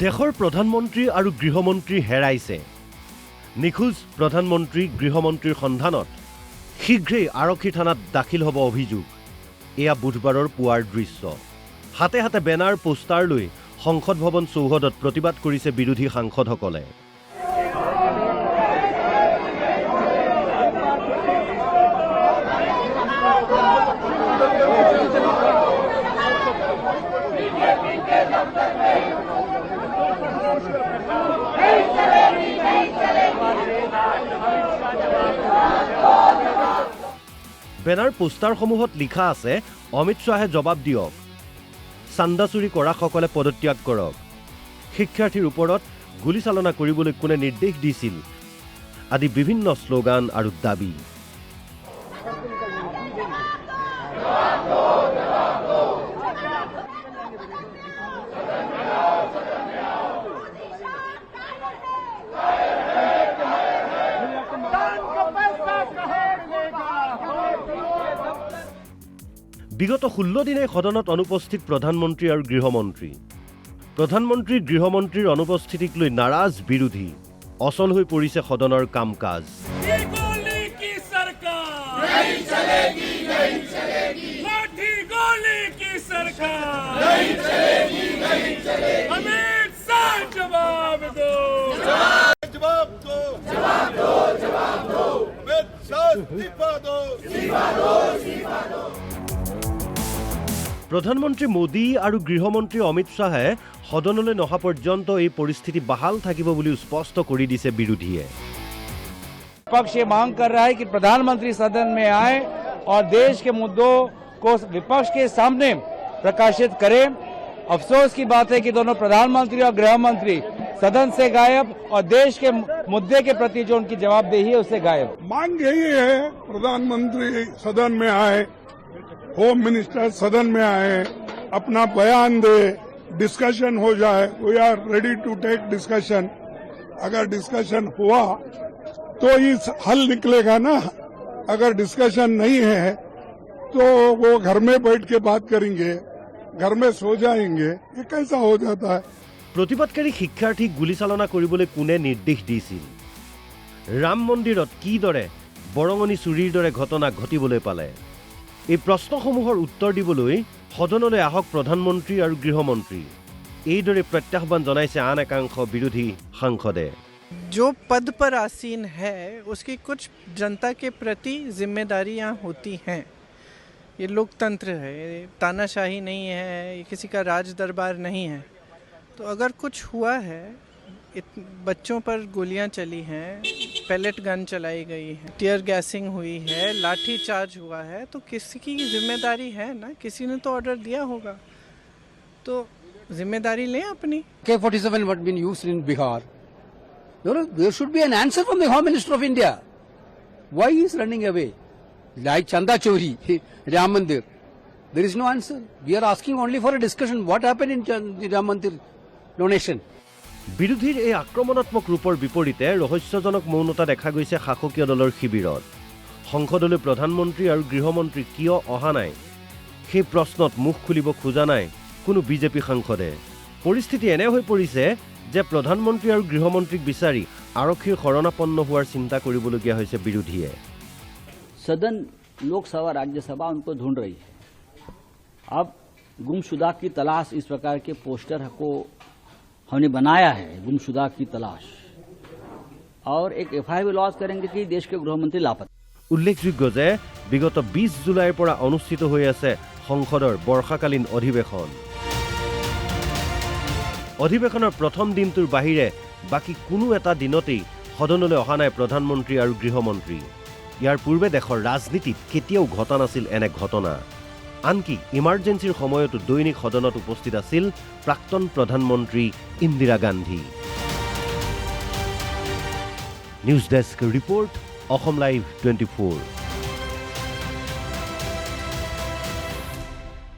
দেশৰ প্ৰধানমন্ত্ৰী আৰু গৃহমন্ত্ৰী হেৰাইছে নিখোজ প্ৰধানমন্ত্ৰী গৃহমন্ত্ৰীৰ সন্ধানত শীঘ্ৰেই আৰক্ষী থানাত দাখিল হ'ব অভিযোগ এয়া বুধবাৰৰ পুৱাৰ দৃশ্য হাতে হাতে বেনাৰ পোষ্টাৰ লৈ সংসদ ভৱন চৌহদত প্ৰতিবাদ কৰিছে বিৰোধী সাংসদসকলে বেনাৰ পোষ্টাৰসমূহত লিখা আছে অমিত শ্বাহে জবাব দিয়ক চান্দা চুৰি কৰাসকলে পদত্যাগ কৰক শিক্ষাৰ্থীৰ ওপৰত গুলীচালনা কৰিবলৈ কোনে নিৰ্দেশ দিছিল আদি বিভিন্ন শ্লোগান আৰু দাবী বিগত 16 দিনে সদনত অনুপস্থিত প্ৰধানমন্ত্ৰী আৰু গৃহমন্ত্ৰী প্ৰধানমন্ত্ৰী গৃহমন্ত্ৰীৰ অনুপস্থিতিক লৈ নাৰাজ বিৰোধী অচল হৈ পৰিছে সদনৰ কাম-কাজ প্ৰধানমন্ত্ৰী মোদী আৰু গৃহমন্ত্ৰী অমিত শ্বাহে সদনলৈ নহা পৰ্যন্ত এই পৰিস্থিতি বাহাল থাকিব বুলি স্পষ্ট কৰি দিছে বিৰোধীয়ে विपक्ष ये मांग कर रहा है कि प्रधानमंत्री सदन में आए और देश के मुद्दों को विपक्ष के सामने प्रकाशित करें। अफसोस की बात है कि दोनों प्रधानमंत्री और गृह मंत्री सदन से गायब और देश के मुद्दे के प्रति जो उनकी जवाबदेही है उससे गायब। मांग यही है प्रधानमंत्री सदन में आए होम मिनिस्टर सदन में आए अपना बयान दे डिस्कशन हो जाए we are ready to take discussion अगर डिस्कशन हुआ तो इस हल निकलेगा ना अगर डिस्कशन नहीं है तो वो घर में बैठ के बात करेंगे घर में सो जाएंगे ये कैसा हो जाता है প্ৰতিবাদকাৰী শিক্ষাৰ্থীক গুলীচালনা কৰিবলৈ কোনে নিৰ্দেশ দিছিল ৰাম মন্দিৰত কিদৰে বৰঙনি চুৰিৰ দৰে ঘটনা ঘটিবলৈ পালে এই প্ৰশ্নসমূহৰ উত্তৰ দিবলৈ সদনলৈ আহক প্ৰধানমন্ত্ৰী আৰু গৃহমন্ত্ৰী এইদৰে প্ৰত্যাহ্বান জনাইছে আন একাংশ বিৰোধী সাংসদে जो पद पर आसीन है उसकी कुछ जनता के प्रति जिम्मेदारियां होती हैं ये लोकतंत्र है तानाशाही नहीं है ये किसी का राज दरबार नहीं है तो अगर कुछ हुआ है बच्चों पर गोलियां चली हैं पैलेट गन चलाई गई है टीयर गैसिंग हुई है लाठी चार्ज हुआ है तो किसी की जिम्मेदारी है ना किसी ने तो ऑर्डर दिया होगा तो जिम्मेदारी लें अपनी K-47 what been used in Bihar there should be an answer from the Home Minister of India why he is running away like Chanda Chori Ram Mandir there is no answer we are asking only for a discussion what happened in Ram Mandir donation বিৰোধীৰ এই আক্ৰমণাত্মক ৰূপৰ বিপৰীতে ৰহস্যজনক মৌনতা দেখা গৈছে শাসকীয় দলৰ শিবিৰত সংসদলৈ প্ৰধানমন্ত্ৰী আৰু গৃহমন্ত্ৰী কিয় অহা নাই সেই প্ৰশ্নত মুখ খুলিব খোজা নাই কোনো বিজেপি সাংসদে পৰিস্থিতি এনে হৈ পৰিছে যে প্ৰধানমন্ত্ৰী আৰু গৃহমন্ত্ৰীক বিচাৰি আৰক্ষীৰ শৰণাপন্ন হোৱাৰ চিন্তা কৰিবলগীয়া হৈছে বিৰোধীয়ে सदन लोकसभा राज्यसभा उनको ढूंढ रही है अब गुमशुदा की तलाश इस प्रकार के पोस्टर को हमने बनाया है गुमशुदा की तलाश और एक एफआईआर भी लॉन्च करेंगे कि देश के गृहमंत्री लापता উল্লেখযোগ্য যে বিগত 20 জুলাইৰ পৰা অনুষ্ঠিত হৈ আছে সংসদৰ বৰ্ষাকালীন অধিৱেশন অধিৱেশনৰ প্ৰথম দিনটোৰ বাহিৰে বাকি কোনো এটা দিনতেই সদনলৈ অহা নাই প্ৰধানমন্ত্ৰী আৰু গৃহমন্ত্ৰী ইয়াৰ পূৰ্বে দেশৰ ৰাজনীতিত কেতিয়াও ঘটা নাছিল এনে ঘটনা আনকি ইমাৰ্জেন্সিৰ সময়তো দৈনিক সদনত উপস্থিত আছিল প্ৰাক্তন প্ৰধানমন্ত্ৰী Indira Gandhi news desk report Assam live 24